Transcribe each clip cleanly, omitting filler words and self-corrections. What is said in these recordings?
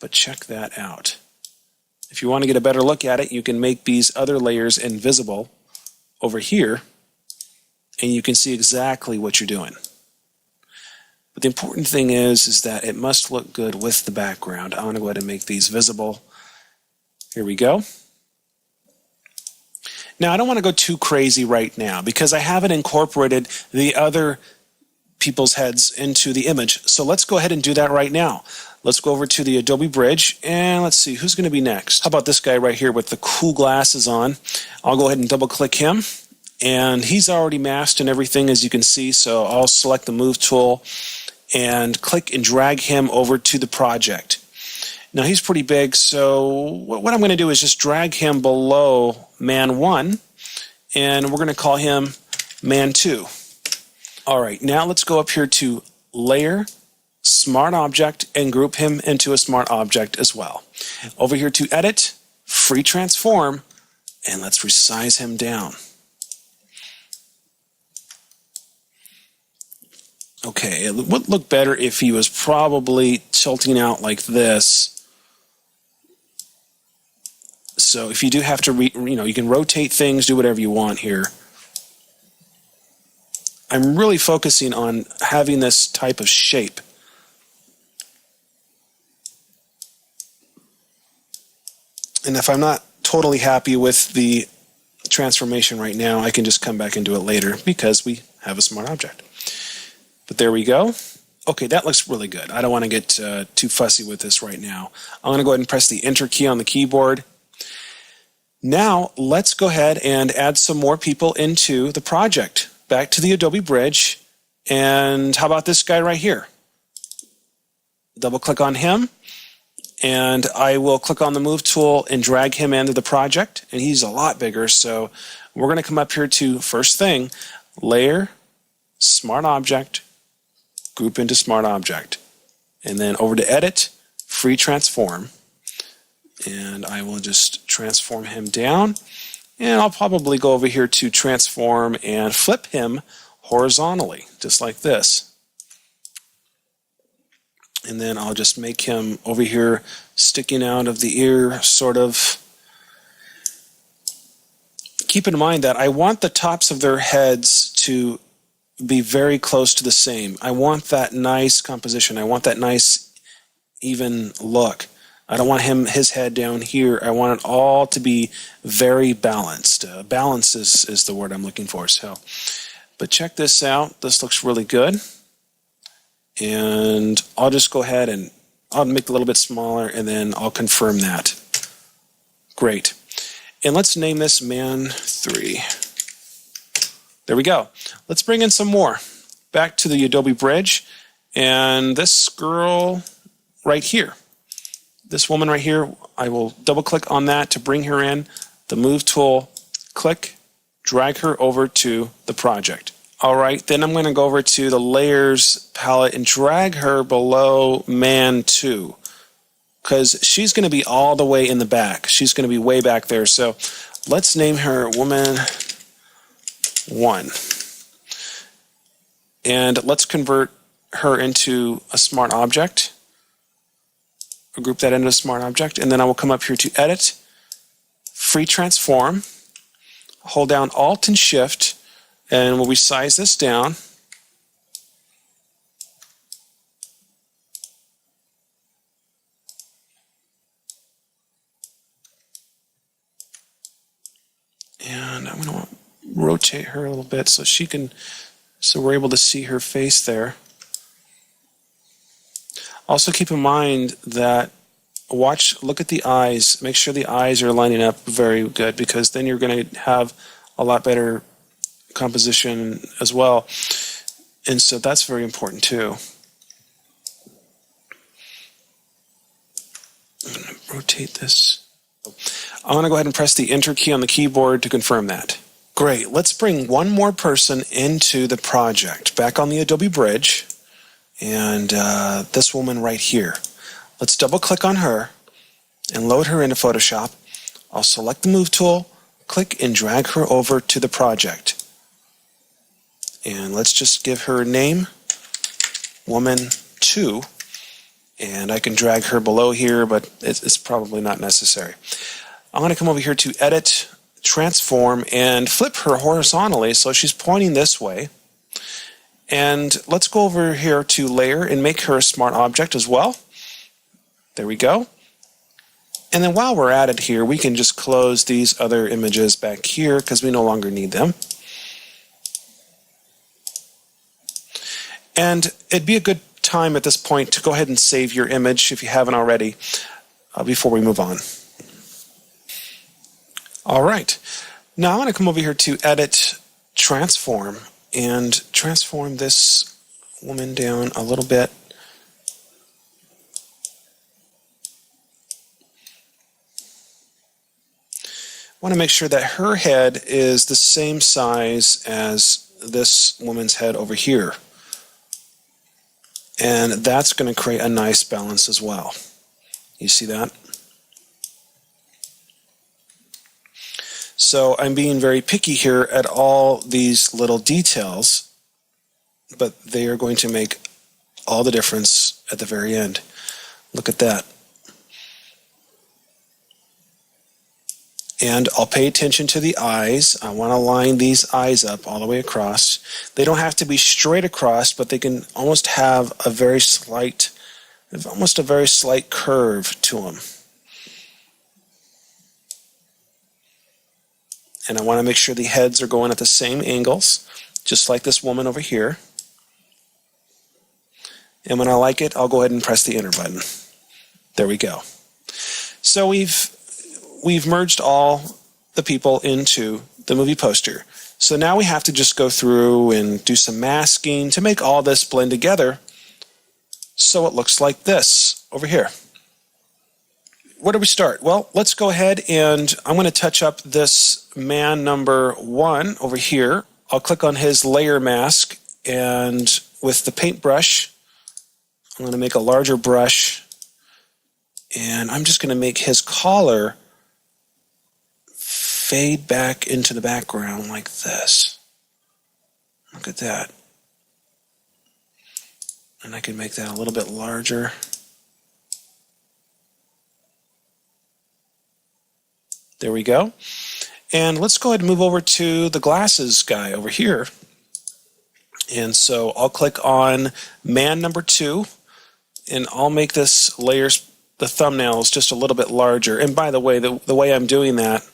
But check that out. If you want to get a better look at it, you can make these other layers invisible over here, and you can see exactly what you're doing. But the important thing is that it must look good with the background. I'm going to go ahead and make these visible. Here we go. Now, I don't want to go too crazy right now because I haven't incorporated the other people's heads into the image. So let's go ahead and do that right now. Let's go over to the Adobe Bridge, and let's see who's going to be next. How about this guy right here with the cool glasses on? I'll go ahead and double-click him, and he's already masked and everything, as you can see. So I'll select the Move tool and click and drag him over to the project. Now he's pretty big, so what I'm going to do is just drag him below Man 1, and we're going to call him Man 2. All right, now let's go up here to Layer, Smart Object, and group him into a Smart Object as well. Over here to Edit, Free Transform, and let's resize him down. Okay, it would look better if he was probably tilting out like this. So if you do have to, you can rotate things, do whatever you want here. I'm really focusing on having this type of shape. And if I'm not totally happy with the transformation right now, I can just come back and do it later because we have a smart object. But there we go. Okay, that looks really good. I don't want to get too fussy with this right now. I'm going to go ahead and press the Enter key on the keyboard. Now, let's go ahead and add some more people into the project. Back to the Adobe Bridge, and how about this guy right here? Double-click on him, and I will click on the Move tool and drag him into the project, and he's a lot bigger, so we're going to come up here to, first thing, Layer, Smart Object, Group into Smart Object, and then over to Edit, Free Transform. And I will just transform him down, and I'll probably go over here to transform and flip him horizontally, just like this. And then I'll just make him over here sticking out of the ear, sort of. Keep in mind that I want the tops of their heads to be very close to the same. I want that nice composition. I want that nice even look. I don't want his head down here. I want it all to be very balanced. Balance is the word I'm looking for. So, but check this out. This looks really good. And I'll just go ahead and I'll make it a little bit smaller, and then I'll confirm that. Great. And let's name this Man 3. There we go. Let's bring in some more. Back to the Adobe Bridge, and this girl right here. This woman right here, I will double click on that to bring her in. The Move tool, click, drag her over to the project. All right, then I'm going to go over to the Layers palette and drag her below Man 2 because she's going to be all the way in the back. She's going to be way back there. So let's name her Woman 1. And let's convert her into a smart object. I'll group that into a smart object, and then I will come up here to Edit, Free Transform, hold down Alt and Shift, and we'll resize this down. And I'm going to rotate her a little bit so we're able to see her face there. Also keep in mind that look at the eyes, make sure the eyes are lining up very good, because then you're going to have a lot better composition as well. And so that's very important too. I'm going to rotate this. I'm going to go ahead and press the Enter key on the keyboard to confirm that. Great. Let's bring one more person into the project. Back on the Adobe Bridge. And this woman right here. Let's double click on her and load her into Photoshop. I'll select the Move tool, click and drag her over to the project. And let's just give her a name, Woman 2. And I can drag her below here, but it's probably not necessary. I'm going to come over here to Edit, Transform, and flip her horizontally so she's pointing this way. And let's go over here to Layer and make her a smart object as well. There we go. And then while we're at it here, we can just close these other images back here because we no longer need them. And it'd be a good time at this point to go ahead and save your image if you haven't already before we move on. All right. Now I'm going to come over here to Edit, Transform, and transform this woman down a little bit. I want to make sure that her head is the same size as this woman's head over here. And that's going to create a nice balance as well. You see that? So I'm being very picky here at all these little details, but they are going to make all the difference at the very end. Look at that. And I'll pay attention to the eyes. I want to line these eyes up all the way across. They don't have to be straight across, but they can almost have a very slight curve to them. And I want to make sure the heads are going at the same angles, just like this woman over here. And when I like it, I'll go ahead and press the Enter button. There we go. So we've merged all the people into the movie poster. So now we have to just go through and do some masking to make all this blend together so it looks like this over here. Where do we start? Well, let's go ahead and I'm going to touch up this man number 1 over here. I'll click on his layer mask, and with the paintbrush, I'm going to make a larger brush, and I'm just going to make his collar fade back into the background like this. Look at that. And I can make that a little bit larger. There we go. And let's go ahead and move over to the glasses guy over here. And so I'll click on man number 2, and I'll make this the thumbnails just a little bit larger. And by the way, the way I'm doing that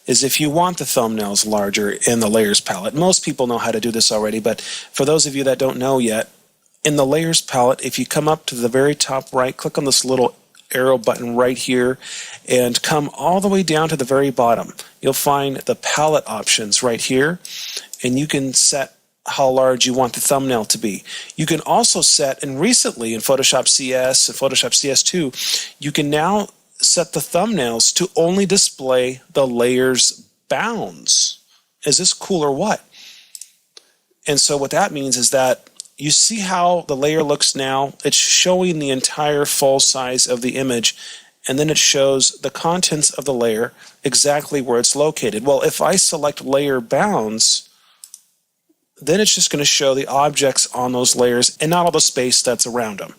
is if you want the thumbnails larger in the layers palette. Most people know how to do this already, but for those of you that don't know yet, in the layers palette, if you come up to the very top right, click on this little arrow button right here and come all the way down to the very bottom. You'll find the palette options right here, and you can set how large you want the thumbnail to be. You can also set, and recently in Photoshop CS and Photoshop CS2, you can now set the thumbnails to only display the layers bounds. Is this cool or what? And so what that means is that you see how the layer looks now? It's showing the entire full size of the image, and then it shows the contents of the layer exactly where it's located. Well, if I select layer bounds, then it's just going to show the objects on those layers and not all the space that's around them.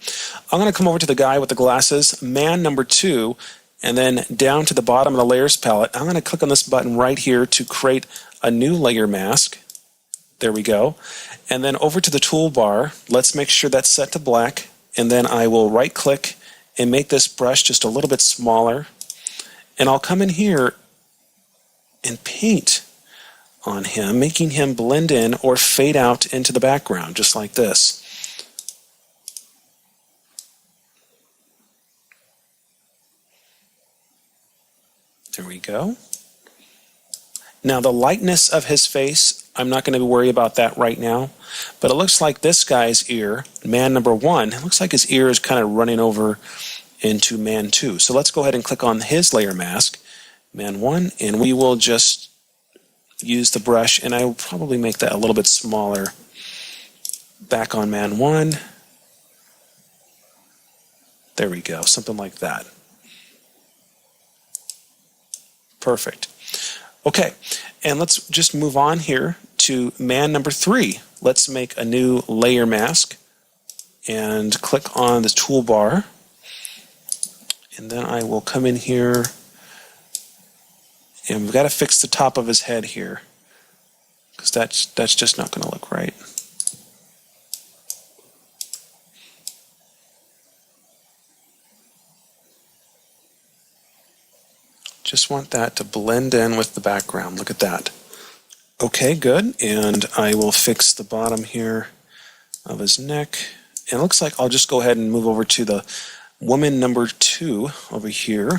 I'm going to come over to the guy with the glasses, man number 2, and then down to the bottom of the layers palette, I'm going to click on this button right here to create a new layer mask. There we go. And then over to the toolbar, let's make sure that's set to black, and then I will right click and make this brush just a little bit smaller, and I'll come in here and paint on him, making him blend in or fade out into the background, just like this. There we go. Now the lightness of his face, I'm not going to worry about that right now, but it looks like this guy's ear, man number 1, it looks like his ear is kind of running over into man 2. So let's go ahead and click on his layer mask, man 1, and we will just use the brush, and I will probably make that a little bit smaller. Back on man 1. There we go, something like that. Perfect. Okay, and let's just move on here to man number 3. Let's make a new layer mask. and click on the toolbar, and then I will come in here, and we've got to fix the top of his head here, because that's just not going to look right. Just want that to blend in with the background. Look at that. Okay, good. And I will fix the bottom here of his neck. And it looks like I'll just go ahead and move over to the woman number 2 over here.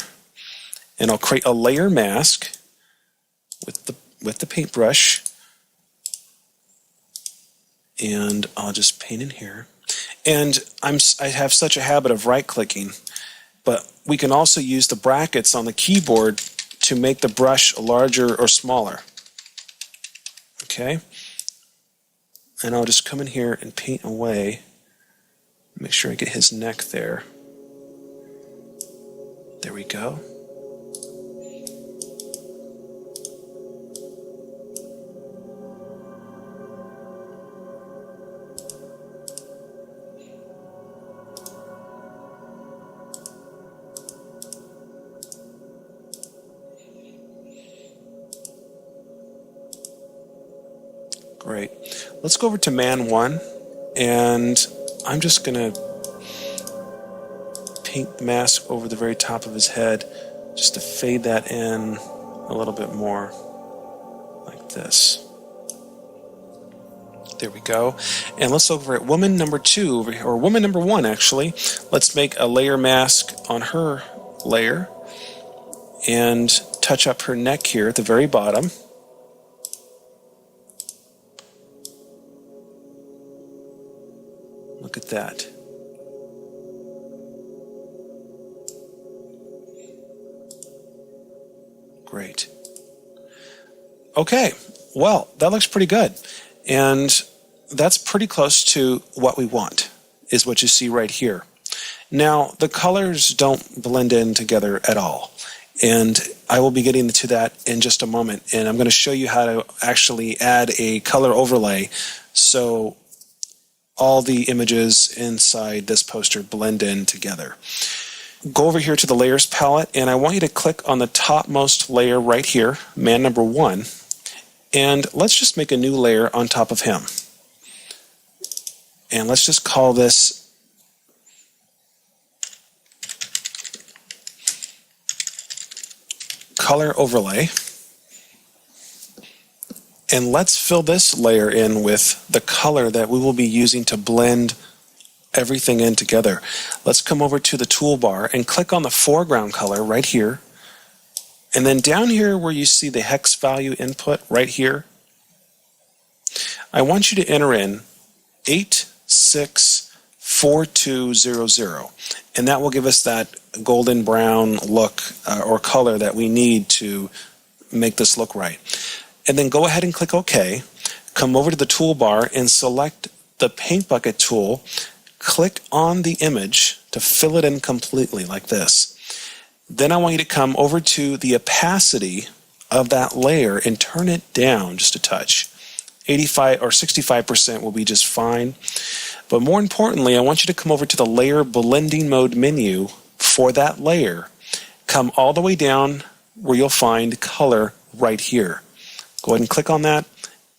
And I'll create a layer mask with the paintbrush. And I'll just paint in here. And I have such a habit of right-clicking, but we can also use the brackets on the keyboard to make the brush larger or smaller. Okay? And I'll just come in here and paint away. Make sure I get his neck there. There we go. Great. Let's go over to man 1, and I'm just going to paint the mask over the very top of his head just to fade that in a little bit more, like this. There we go. And let's look over at woman number 2, or woman number 1 actually. Let's make a layer mask on her layer and touch up her neck here at the very bottom. Look at that. Great. Okay, well, that looks pretty good. And that's pretty close to what we want, is what you see right here. Now, the colors don't blend in together at all. And I will be getting to that in just a moment. And I'm going to show you how to actually add a color overlay so all the images inside this poster blend in together. Go over here to the layers palette, and I want you to click on the topmost layer right here, man number 1, and let's just make a new layer on top of him. And let's just call this color overlay. And let's fill this layer in with the color that we will be using to blend everything in together. Let's come over to the toolbar and click on the foreground color right here. And then down here where you see the hex value input right here, I want you to enter in 864200. And that will give us that golden brown look or color that we need to make this look right. And then go ahead and click OK. Come over to the toolbar and select the paint bucket tool. Click on the image to fill it in completely like this. Then I want you to come over to the opacity of that layer and turn it down just a touch. 85 or 65% will be just fine. But more importantly, I want you to come over to the layer blending mode menu for that layer. Come all the way down where you'll find color right here. Go ahead and click on that,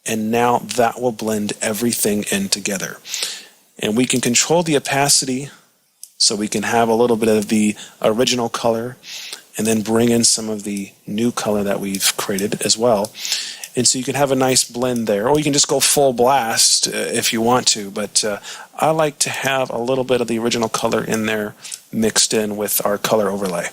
and now that will blend everything in together. And we can control the opacity so we can have a little bit of the original color and then bring in some of the new color that we've created as well. And so you can have a nice blend there, or you can just go full blast if you want to, but I like to have a little bit of the original color in there mixed in with our color overlay.